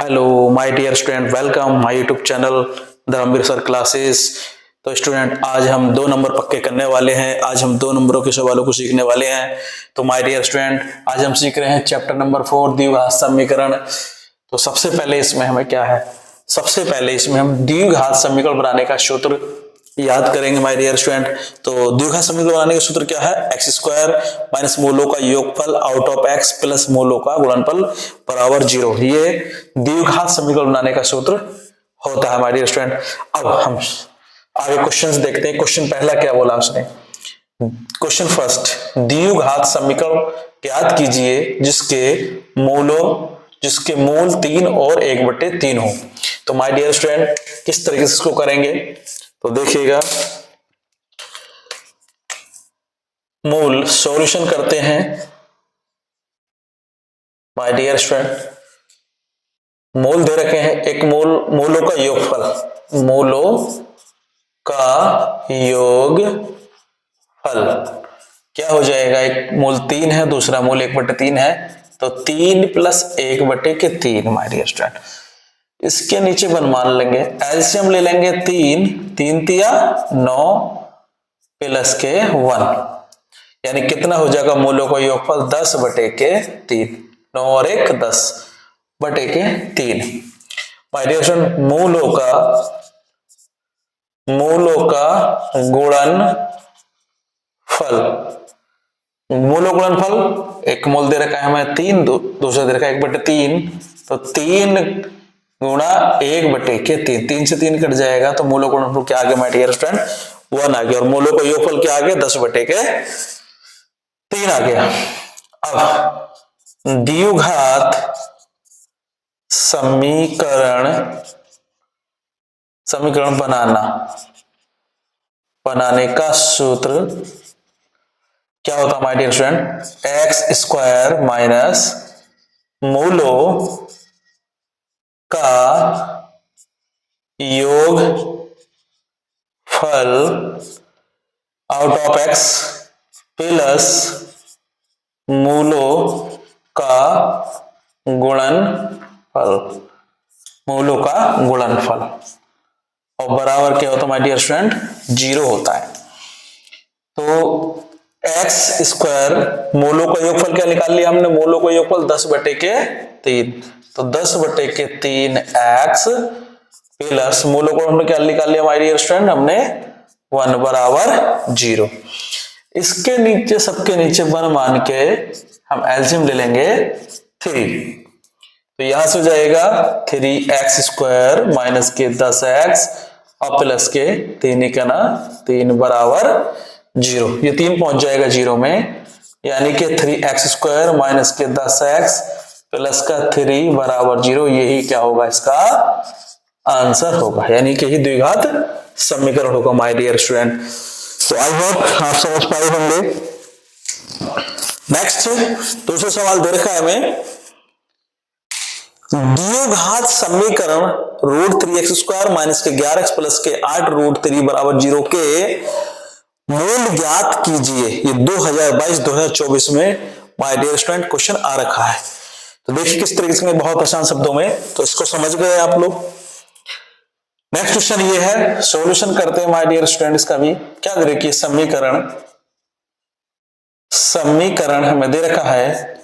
Hello my dear student, welcome my YouTube channel Dharmveer sir classes. तो student, आज हम 2 number पक्के करने वाले हैं। आज हम 2 नंबरों के सवालों को सीखने वाले हैं। तो माय डियर स्टूडेंट, आज हम सीख रहे हैं चैप्टर नंबर 4 द्विघात समीकरण। तो सबसे पहले इसमें हमें क्या है, सबसे पहले इसमें हम द्विघात समीकरण बनाने का सूत्र याद करेंगे माय डियर स्टूडेंट। तो द्विघात समीकरण बनाने का सूत्र क्या है, एक्स स्क्वायर माइनस मूलों का योगफल आउट ऑफ एक्स प्लस मूलों का गुणनफल बराबर 0। ये द्विघात समीकरण बनाने का सूत्र होता है माय डियर स्टूडेंट। अब हम आगे क्वेश्चंस देखते हैं। क्वेश्चन पहला क्या बोला उसने, क्वेश्चन फर्स्ट, द्विघात समीकरण ज्ञात कीजिए जिसके मूल 3 और 1/3 हो। तो माय डियर स्टूडेंट, किस तरीके से इसको करेंगे तो देखिएगा, मूल सॉल्यूशन करते हैं माय डियर स्टूडेंट। मूल दे रखे हैं, एक मूलों का योगफल, मूलों का योगफल क्या हो जाएगा, एक मूल 3 है, दूसरा मूल 1/3 है, तो 3 + 1/3 माय डियर स्टूडेंट। इसके नीचे मान लेंगे, एलसीएम ले लेंगे 3 3 तिया 9 प्लस के 1, यानी कितना हो जाएगा मूलों का योगफल 10/3, 9 और 1 10/3। माय डियर स्टूडेंट, मूलों का गुणनफल, मूलों गुणनफल, एक मूल दे रखा है हमें 3, दूसरा दे रखा है 1/3, तो 3 गुणा 1/3, 3 से 3 कट जाएगा, तो मूलों गुणनफल क्या आ गया माय डियर स्टूडेंट, 1 आ गया, और मूलों का योगफल क्या आ गया 10/3 आ गया। अब द्विघात समीकरण बनाने का सूत्र क्या होता है my dear student, x square minus मूलों का योगफल आउट ऑफ एक्स प्लस मूलों का गुणनफल, और बराबर क्या होता है माय डियर स्टूडेंट, 0 होता है। तो एक्स स्क्वायर मूलों का योगफल क्या निकाल लिया हमने, मूलों का योगफल 10/3, तो 10/3 एक्स प्लस मूलों को हमने क्या निकाल लिया माय डियर स्टूडेंट, हमने 1 बराबर 0। इसके नीचे, सबके नीचे 1 मान के हम एलसीएम ले लेंगे 3, तो यहां से हो जाएगा 3x स्क्वायर माइनस के 10x और प्लस के 3 बराबर 0। ये 3 पहुंच जाएगा 0 में, यानी कि 3x स्क्वायर माइनस के 10x प्लस का 3 बराबर 0, यही क्या होगा, इसका आंसर होगा, यानी कि यही द्विघात समीकरण होगा माय डियर स्टूडेंट। तो आई होप आप समझ पाए होंगे। नेक्स्ट दूसरा सवाल दे रखा है हमें, द्विघात समीकरण √3x² माइनस के 11x प्लस के 8 √3 बराबर 0 के मूल ज्ञात कीजिए। ये 2022-2024 में माय डियर स्टूडेंट क्वेश्चन आ रखा है। तो देखिए किस तरीके से, बहुत आसान शब्दों में, तो इसको समझ गए आप लोग। नेक्स्ट क्वेश्चन ये है, सॉल्यूशन करते हैं माय डियर स्टूडेंट। इसका भी क्या दे रखी है, समीकरण हमें दे रखा है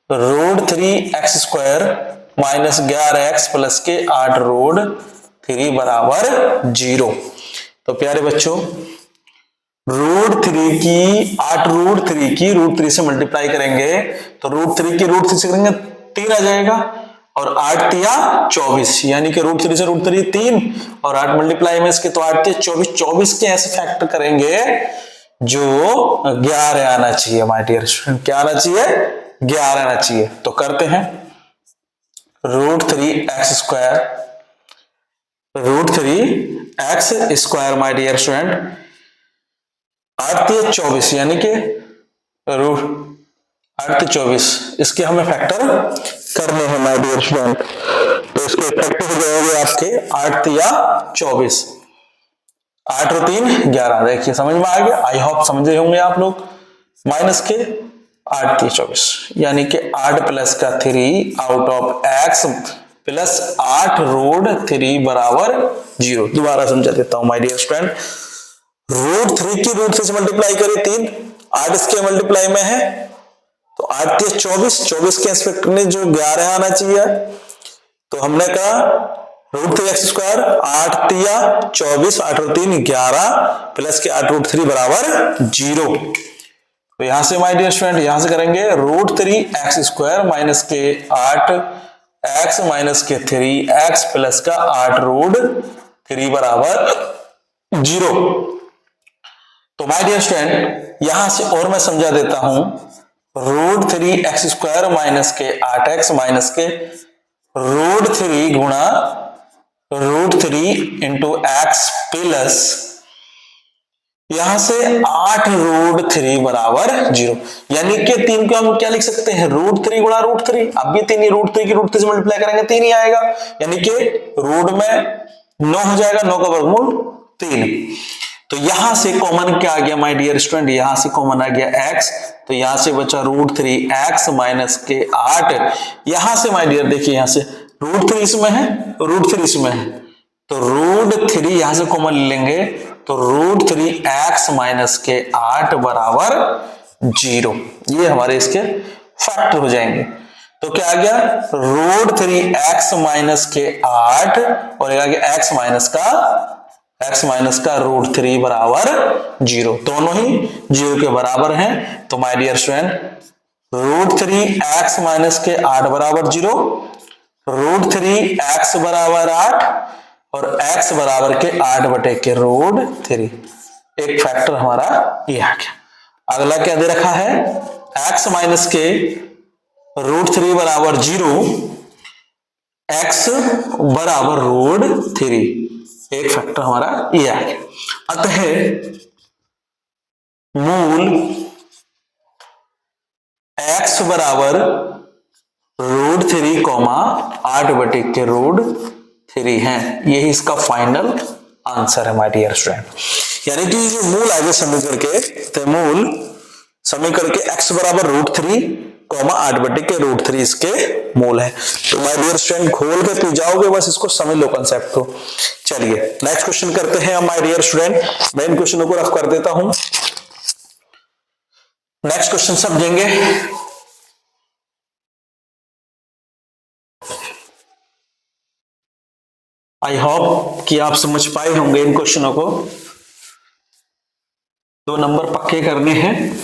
√3x² माइनस 11x प्लस के 8 √3 बराबर 0। तो प्यारे बच्चों, √3 की 8 √3 की √3 से मल्टीप्लाई करेंगे, तो √3 की √3 से करेंगे 3 आ जाएगा, और 8 तिया 24, यानी कि √3 से √3 3 और 8 मल्टीप्लाई में इसके, तो 8 तिया 24, 24 के ऐसे फैक्टर करेंगे जो 11 आना चाहिए माय डियर स्टूडेंट। क्या आना चाहिए, 11 आना चाहिए। तो करते हैं, √3x² माय डियर स्टूडेंट, 8 तिया 24, यानी कि 8 तिया 24, इसके हमें फैक्टर करने हैं माय डियर स्टूडेंट। तो इसके फैक्टर हो जाएंगे आपके 8 तिया 24, 8 और 3 11। देखिए समझ में आ गया, आई होप समझे होंगे आप लोग। माइनस के 8 तिया 24, यानी कि 8 प्लस का 3 out of x plus 8 root 3 बराबर 0। दोबारा समझा देता हूं माय डियर स्टूडेंट, रूट 3 की रूट 3 से मल्टीप्लाई करें 3, 8 इसके मल्टीप्लाई में है तो 8 3 24, 24 के एस्पेक्ट में जो 11 आना चाहिए, तो हमने कहा रूट 3 एक्स स्क्वायर, 8 तिया 24, 8 और 3 11 प्लस के 8 रूट 3 बराबर 0। तो यहां से माय डियर स्टूडेंट यहां से करेंगे रूट 3 एक्स स्क्वायर माइनस के 8 एक्स माइनस के 3 एक्स प्लस का 8 रूट 3 बराबर 0। तो माय डियर स्टूडेंट यहां से और मैं समझा देता हूं, रूट 3 एक्स स्क्वायर माइनस के 8 एक्स माइनस के रूट 3 गुणा रूट 3 इंटू एक्स प्लस यहां से 8 रूट 3 बराबर 0। यानी कि 3 को हम क्या लिख सकते हैं, रूट 3 गुणा रूट 3। अब भी 3 ही रूट 3 की रूट 3 से मल्टीप्लाई करेंगे 3 ही आएगा, यानी कि रूट में 9 हो जाएगा, 9 का वर्गमूल 3। तो यहां से कॉमन क्या आ गया माय डियर स्टूडेंट, यहां से कॉमन आ गया x, तो यहां से बचा रूट 3 एक्स माइनस के 8। यहां से माय डियर देखिए यहां से रूट 3 इसमें है, रूट 3 इसमें है, तो रूट 3 यहां से कॉमन लेंगे तो रूट 3 एक्स माइनस के 8 बराबर 0। ये हमारे इसके फैक्टर हो जाएंगे। तो क्या आ गया, रूट 3 एक्स माइनस के 8 और एक आ गया एक्स माइनस का रूट 3 बराबर 0। दोनों ही 0 के बराबर हैं। तो my dear student root 3 x minus के 8 बराबर 0, रूट 3 एक्स बराबर 8 और x बराबर के 8 बटे के रूट 3। एक फैक्टर हमारा ये आ गया। अगला क्या दे रखा है, x माइनस के रूट 3 बराबर 0, x बराबर रूट 3। एक फैक्टर हमारा ये आ गया। अतः मूल x बराबर रूट 3 कॉमा 8 बटे के रूट 3 है। यही इसका फाइनल आंसर है माय डियर स्टूडेंट। यानी कि जो मूल आगे समीकरण के, तो मूल समीकरण के x बराबर रूट 3 कॉमा 8 बटे के रूट 3 इसके मूल है। तो माय डियर स्टूडेंट खोल के पी जाओगे, बस इसको समझ लो कंसेप्ट को। चलिए नेक्स्ट क्वेश्चन करते हैं माय डियर स्टूडेंट। मैं इन क्वेश्चनों को रफ कर देता हूं, नेक्स्ट क्वेश्चन समझेंगे। आई होप कि आप समझ पाए होंगे इन क्वेश्चनों को। 2 नंबर पक्के करने हैं।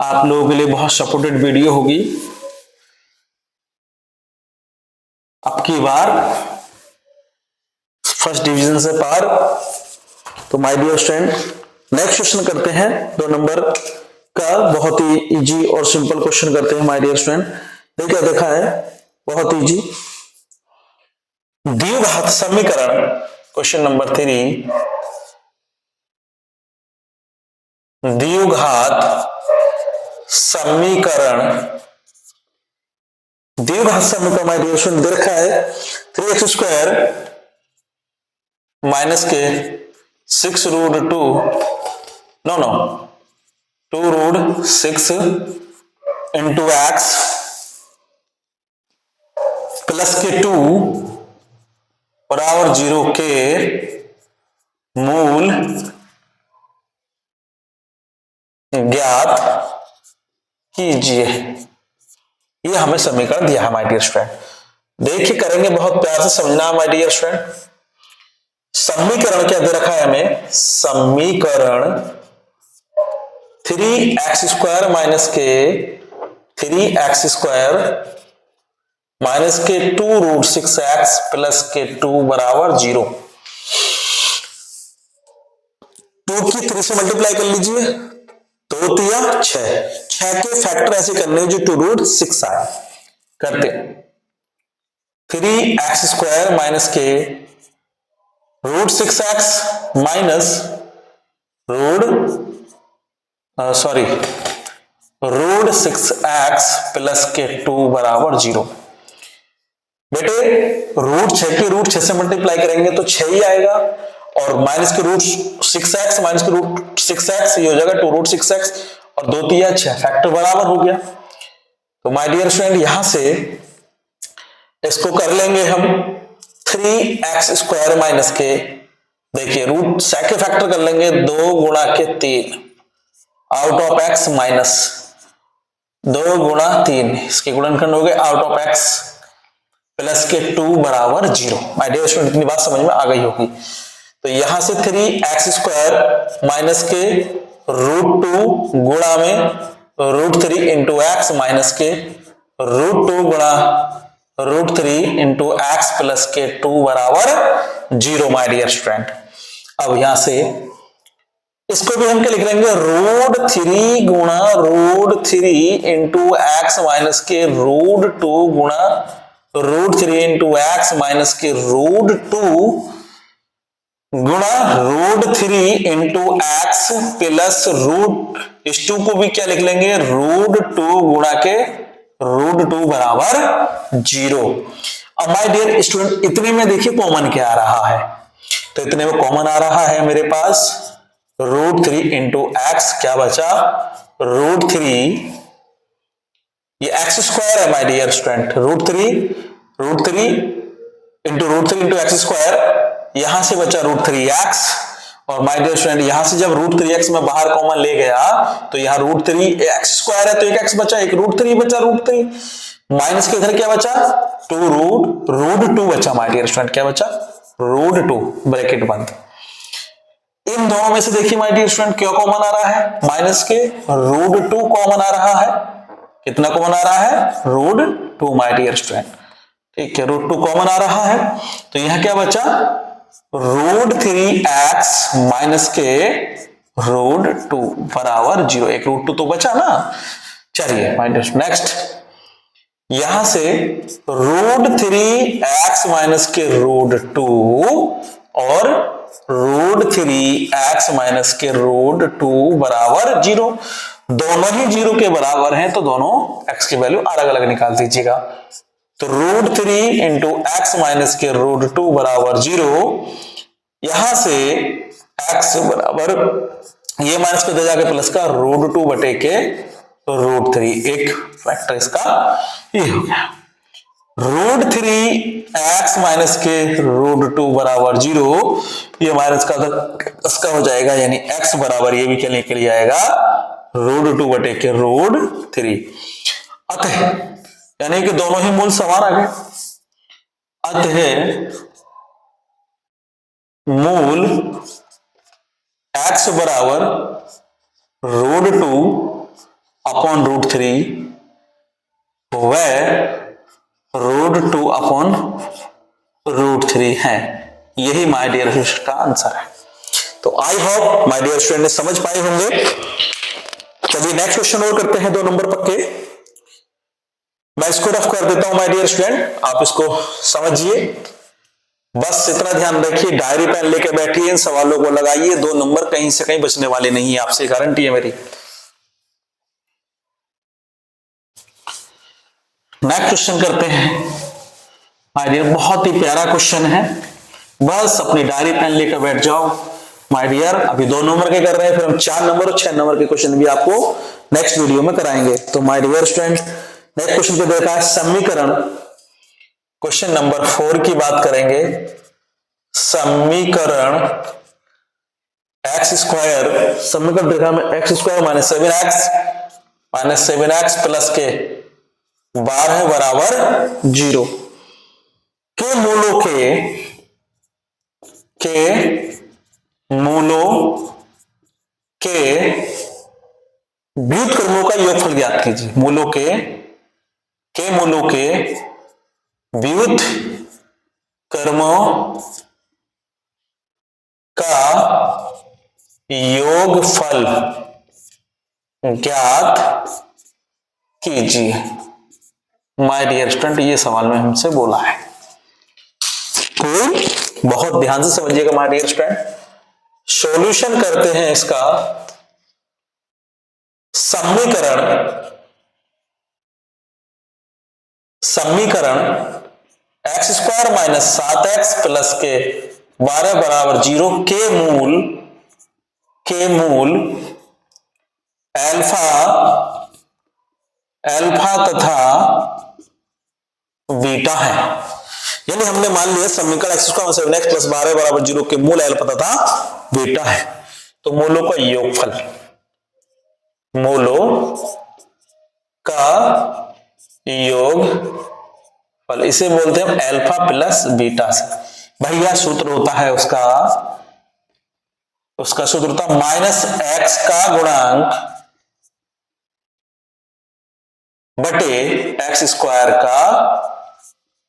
आप लोगों के लिए बहुत सपोर्टेड वीडियो होगी। अब की बार फर्स्ट डिवीजन से पार। तो my dear student next question करते हैं 2 नंबर का। बहुत ही इजी और सिंपल क्वेश्चन करते हैं माय डियर स्टूडेंट। देखिए देखा है, बहुत इजी। द्विघात समीकरण क्वेश्चन नंबर 3, द्विघात समीकरण माय डियर स्टूडेंट दे रखा है 3x स्क्वायर माइनस के 6 root 2 2 root 6 into x plus के 2 बराबर 0 के मूल ज्ञात कीजिए। ये हमें समीकरण दिया है माय डियर स्टूडेंट। देखिए करेंगे, बहुत प्यार से समझना माय डियर स्टूडेंट। समीकरण क्या दे रखा है हमें, समीकरण 3x स्क्वायर माइनस के 3x स्क्वायर माइनस के 2 रूट 6x प्लस के 2 बराबर 0। 2 की 3 से मल्टीप्लाई कर लीजिए, 2 तिया 6 के फैक्टर ऐसे करने जो 2 रूट 6 आए। करते 3x स्क्वायर माइनस के root 6x minus root 6x plus के 2 बराबर 0। बेटे रूट 6 के रूट 6 से मल्टीप्लाई करेंगे तो 6 ही आएगा, और माइनस के रूट 6x माइनस के रूट 6x ये हो जाएगा 2 रूट 6x और 2 तिया 6, फैक्टर बराबर हो गया। तो माय डियर स्टूडेंट यहां से इसको कर लेंगे हम 3x² माइनस के, देखिए रूट सेकंड फैक्टर कर लेंगे 2 गुणा के 3 आउट ऑफ x माइनस 2 गुणा 3, इसके गुणनखंड हो गए आउट ऑफ x प्लस के 2 बराबर 0। माय डियर स्टूडेंट इतनी बात समझ में आ गई होगी। तो यहां से 3x² माइनस के √2 गुणा में √3 इंटू एक्स माइनस के √2 गुणा √3 इंटू एक्स प्लस के 2 बराबर 0 माय डियर स्टूडेंट। अब यहां से इसको भी हम क्या लिख लेंगे √3 गुणा √3 इंटू एक्स माइनस के √2 गुणा √3 इंटू एक्स माइनस के √2 गुणा √3 इंटू एक्स प्लस इस 2 को भी क्या लिख लेंगे √2 गुणा के √2 बराबर 0। अब माय डियर स्टूडेंट इतने में देखिए कॉमन क्या आ रहा है, तो इतने में कॉमन आ रहा है मेरे पास √3 इंटू एक्स, क्या बचा √3, ये x² है my dear student, √3 into x², यहां से बचा √3x, और माय डियर स्टूडेंट यहां से जब √3x में बाहर कॉमन ले गया तो यहां √3x² है तो एक x बचा, एक √3 बचा, √3 माइनस के इधर क्या बचा √2 बचा माय डियर स्टूडेंट, क्या बचा √2 ब्रैकेट बंद। इन दोनों में से देखिए माय डियर स्टूडेंट क्या कॉमन आ रहा है, माइनस के √2 कॉमन आ रहा है, कितना कॉमन आ रहा है √2 माय डियर स्टूडेंट, ठीक है √2 कॉमन आ रहा है। तो यहां क्या बचा √3x माइनस के √2 बराबर 0, एक √2 तो बचा ना। चलिए माय डियर नेक्स्ट, यहां से √3x माइनस के √2 और √3x माइनस के √2 बराबर 0, दोनों ही 0 के बराबर हैं तो दोनों x की वैल्यू अलग अलग निकाल दीजिएगा। तो √3 इंटू एक्स माइनस के √2 बराबर 0, यहां से x बराबर ये माइनस को दे जाके प्लस का √2 बटे के √3, एक फैक्टर इसका ये हो गया। √3x माइनस के √2 बराबर 0, ये माइनस का इसका हो जाएगा, यानी x बराबर ये भी क्या निकल जाएगा √2 बटे के √3। अतः यानी कि दोनों ही मूल समान आ गए। अतः मूल x बराबर √2 अपॉन √3 व √2 अपॉन √3 है, यही माय डियर स्टूडेंट का आंसर है। तो I hope my dear student ने समझ पाए होंगे। चलिए नेक्स्ट क्वेश्चन और करते हैं, 2 नंबर पक्के। मैं इसको रफ कर देता हूं माय डियर स्टूडेंट, आप इसको समझिए, बस इतना ध्यान रखिए, डायरी पेन लेके बैठिए, इन सवालों को लगाइए, 2 नंबर कहीं से कहीं बचने वाले नहीं है, आपसे गारंटी है मेरी। नेक्स्ट क्वेश्चन करते हैं माय डियर, बहुत ही प्यारा क्वेश्चन है, बस अपनी डायरी पेन लेकर बैठ जाओ माय डियर। अभी 2 नंबर के कर रहे हैं, फिर हम 4 नंबर और 6 नंबर के क्वेश्चन भी आपको नेक्स्ट वीडियो में कराएंगे। तो my dear student next question को देखा है समीकरण, क्वेश्चन नंबर 4 की बात करेंगे। समीकरण x², समीकरण देखा में x² माइनस 7x प्लस के 12 बराबर 0 के मूलों के व्युत्क्रमों का योगफल ज्ञात कीजिए। मूलों के व्युत्क्रमों का योगफल ज्ञात कीजिए। माय डियर स्टूडेंट ये सवाल में हमसे बोला है, तो बहुत ध्यान से समझिएगा माय डियर स्टूडेंट। सॉल्यूशन करते हैं इसका, समीकरण x² माइनस 7x प्लस के 12 बराबर 0 के मूल अल्फा तथा बीटा है। यानी हमने मान लिया समीकरण x स्क्वायर 7x प्लस 12 बराबर 0 के मूल अल्फा तथा बीटा है। तो मूलों का योगफल, मूलों का योगफल इसे बोलते हैं अल्फा प्लस बीटा से। भैया सूत्र होता है उसका सूत्र होता है माइनस एक्स का गुणांक बटे एक्स स्क्वायर का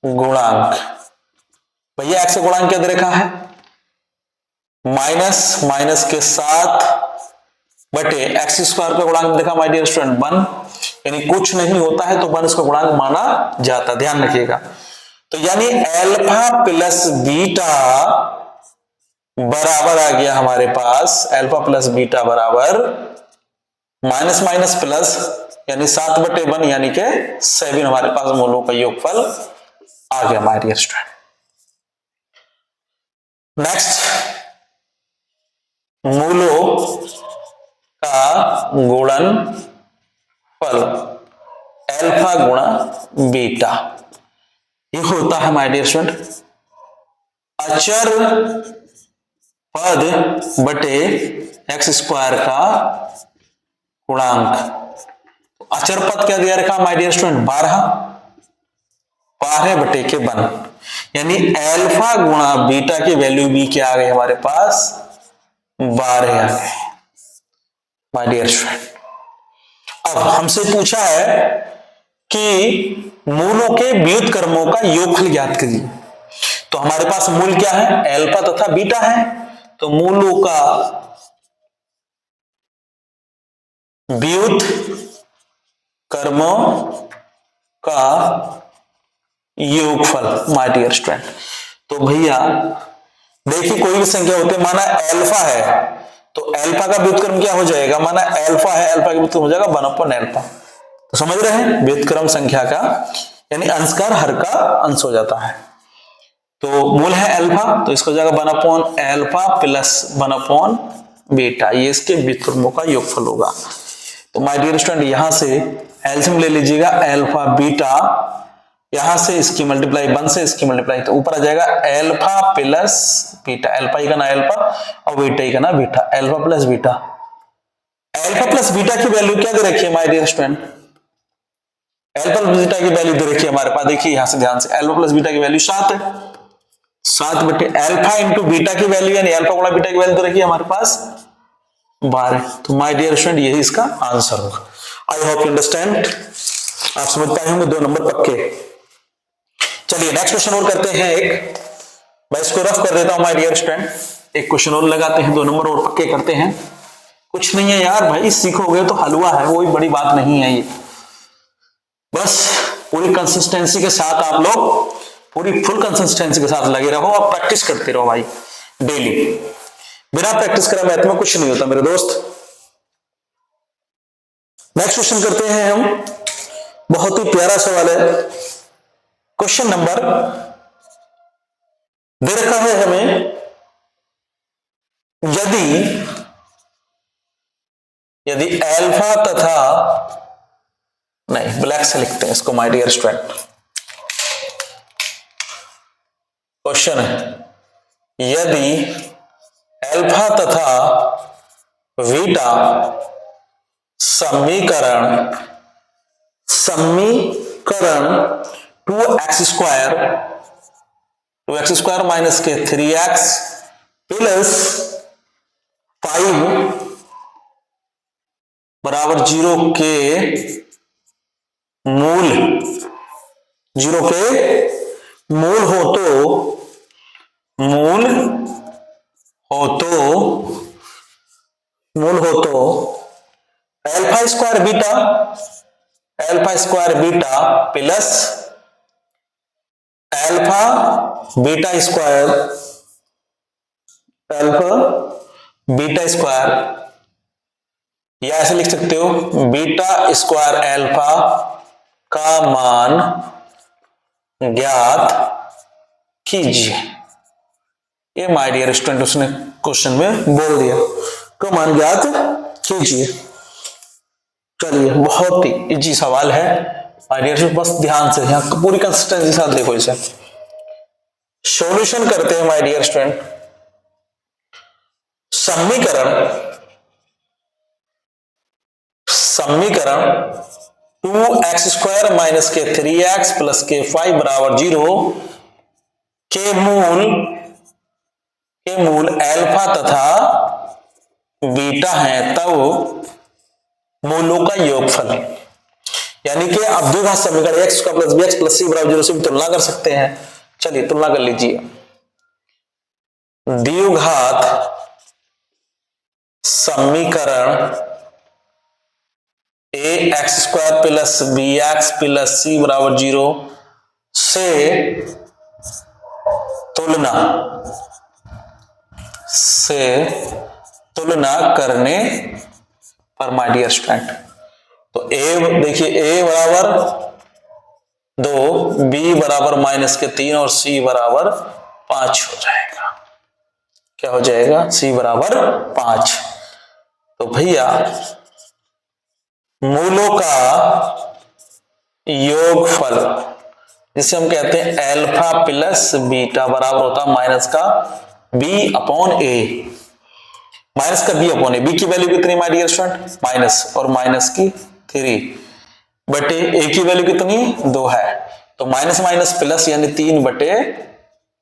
गुणांक। भैया एक्स का गुणांक क्या दे रखा है, माइनस माइनस के साथ बटे एक्स स्क्वायर का गुणांक देखा माय डियर स्टूडेंट 1, यानी कुछ नहीं होता है तो 1 इसका गुणांक माना जाता, ध्यान रखिएगा। तो यानी अल्फा प्लस बीटा बराबर आ गया हमारे पास, अल्फा प्लस बीटा बराबर माइनस माइनस प्लस यानी 7/1 यानी के 7 हमारे पास मूलों का योगफल आ गया माय डियर स्टूडेंट। नेक्स्ट, मूलों का गुणनफल अल्फा गुणा बीटा, ये होता है माय डियर स्टूडेंट अचर पद बटे एक्स स्क्वायर का गुणांक। अचर पद क्या दिया रखा माय डियर स्टूडेंट 12 बटे के 1, यानी अल्फा गुणा बीटा की वैल्यू भी क्या आ गई हमारे पास 12 आ गए माय डियर स्टूडेंट। अब हमसे पूछा है कि मूलों के व्युत्क्रमों का योगफल ज्ञात करिए। तो हमारे पास मूल क्या है, अल्फा तथा बीटा है, तो मूलों का व्युत्क्रमों का योगफल माय डियर स्टूडेंट। तो भैया देखिए कोई भी संख्या होती है, माना अल्फा है तो अल्फा का व्युत्क्रम क्या हो जाएगा, माना अल्फा है, अल्फा का व्युत्क्रम हो जाएगा 1/अल्फा। तो समझ रहे हैं, व्युत्क्रम संख्या का यानी अंश का हर का अंश हो जाता है। तो मूल है अल्फा तो इसको हो जाएगा 1/अल्फा प्लस 1/बीटा, ये इसके व्युत्क्रमों का योगफल होगा। तो माय डियर स्टूडेंट यहां से एलसीएम ले लीजिएगा, अल्फा बीटा यहां से इसकी मल्टीप्लाई 1 से इसकी मल्टीप्लाई, तो ऊपर आ जाएगा अल्फा प्लस बीटा, अल्फा ही का ना अल्फा और बीटा ही का ना beta, alpha plus beta. Alpha plus beta की वैल्यू क्या दे रखी है my dear student, alpha plus beta की वैल्यू दे रखी है हमारे पास, देखिए यहां से ध्यान से, अल्फा प्लस बीटा की वैल्यू 7 है, 7 बटे अल्फा इंटू बीटा की वैल्यू यानी अल्फा गुणा बीटा की वैल्यू दे रखी है हमारे पास 12। तो माय डियर स्टूडेंट यही इसका आंसर होगा। आई होप यू अंडरस्टैंड, आप समझ पाए होंगे, 2 नंबर पक्के। चलिए नेक्स्ट क्वेश्चन और करते हैं एक, मैं इसको रफ कर देता हूं माय डियर स्टूडेंट, एक क्वेश्चन और लगाते हैं, 2 नंबर और पक्के करते हैं। कुछ नहीं है यार भाई, सीखोगे तो हलवा है, कोई बड़ी बात नहीं है ये, बस पूरी कंसिस्टेंसी के साथ आप लोग पूरी फुल कंसिस्टेंसी के साथ लगे रहो और प्रैक्टिस करते रहो भाई डेली। बिना प्रैक्टिस करे मैथ में कुछ नहीं होता मेरे दोस्त। नेक्स्ट क्वेश्चन करते हैं हम, बहुत ही प्यारा सवाल है। क्वेश्चन नंबर दे रखा है हमें, यदि अल्फा तथा, नहीं ब्लैक से लिखते हैं इसको माय डियर स्टूडेंट। क्वेश्चन है यदि अल्फा तथा बीटा समीकरण 2x स्क्वायर माइनस के 3x प्लस 5 बराबर 0 के मूल हो तो alpha square beta plus alpha beta square, या ऐसे लिख सकते हो बीटा स्क्वायर अल्फा का मान ज्ञात कीजिए। ये माय डियर स्टूडेंट उसने क्वेश्चन में बोल दिया, का मान ज्ञात कीजिए। चलिए बहुत ही इजी सवाल है माय डियर स्टूडेंट, बस ध्यान से यहाँ पूरी कंसिस्टेंसी के साथ देखो इसे। सॉल्यूशन करते हैं माय डियर स्टूडेंट। समीकरण 2x² माइनस के 3x प्लस के 5 बराबर 0 के मूल अल्फा तथा बीटा है, तब मूलों का योगफल। यानी कि अब द्विघात समीकरण x का प्लस bx प्लस c बराबर 0 से भी तुलना कर सकते हैं। चलिए तुलना कर लीजिए। द्विघात समीकरण ax² plus bx plus c बराबर 0 से तुलना करने पर माय डियर स्टूडेंट, तो a देखिए a बराबर 2, b बराबर -3 और c बराबर 5 हो जाएगा। क्या हो जाएगा? c बराबर 5। तो भैया मूलों का योगफल जिसे हम कहते हैं अल्फा प्लस बीटा बराबर होता है माइनस का b अपॉन a। माइनस का b अपॉन a, b की वैल्यू कितनी माय डियर स्टूडेंट? माइनस, और माइनस की 3 बटे a की वैल्यू कितनी? 2 है। तो माइनस माइनस प्लस यानी 3 बटे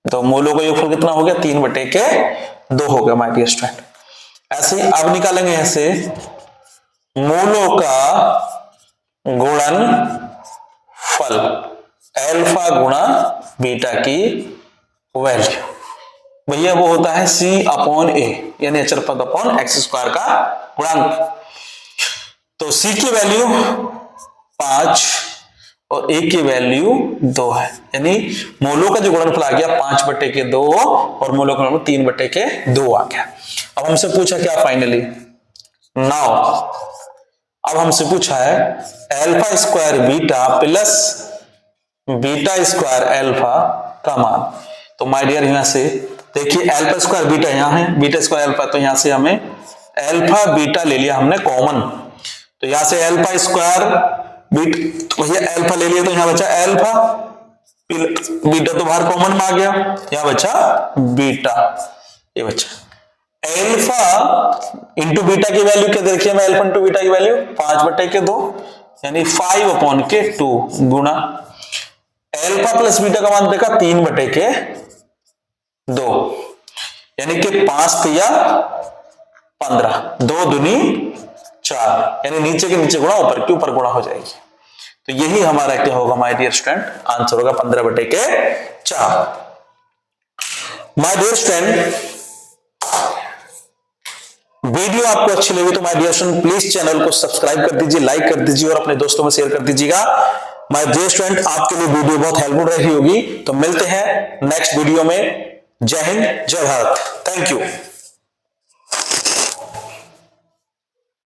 2। मूलों का योगफल कितना हो गया? 3 बटे के 2 हो गया माय डियर स्टूडेंट। ऐसे ही अब निकालेंगे ऐसे मूलों का गुणनफल अल्फा गुणा बीटा की वैल्यू। भैया वो होता है c अपॉन a यानी अचर पद अपॉन x² का गुणांक। तो c की वैल्यू 5 और a की वैल्यू 2 है, यानी मूलों का जो गुणनफल आ गया 5 बटे के 2 और मूलों का गुणनफल 3 बटे के 2 आ गया। अब हमसे पूछा क्या फाइनली? नाउ अब हमसे पूछा है alpha square beta plus beta square alpha का मान। तो माय डियर यहां से देखिए अल्फा स्क्वायर बीटा यहां है, बीटा स्क्वायर अल्फा, तो यहां से हमें अल्फा बीटा ले लिया हमने कॉमन। तो यहां से अल्फा स्क्वायर बीटा, तो भैया अल्फा ले लिया तो यहां बचा अल्फा, बीटा तो बाहर कॉमन में आ गया, यहां बचा बीटा, ये बचा अल्फा इंटू बीटा की वैल्यू क्या देखिए मैं, अल्फा इंटू बीटा की वैल्यू 5 बटे के 2 यानी 5 अपॉन के 2 गुणा अल्फा प्लस बीटा का मान देखा 3 बटे के 2 यानी कि 5 तिया 15, 2 दूनी 4, यानी नीचे के नीचे गुणा ऊपर के ऊपर गुणा हो जाएगी। तो यही हमारा क्या होगा माय डियर स्टूडेंट? आंसर होगा 15 बटे के 4। माय डियर स्टूडेंट वीडियो आपको अच्छी लगी तो my dear student please channel को सब्सक्राइब कर दीजिए, लाइक कर दीजिए और अपने दोस्तों में शेयर कर दीजिएगा। माय डियर स्टूडेंट आपके लिए वीडियो बहुत हेल्पफुल रही होगी। तो मिलते हैं नेक्स्ट वीडियो में। जय हिंद, जय भारत, थैंक यू।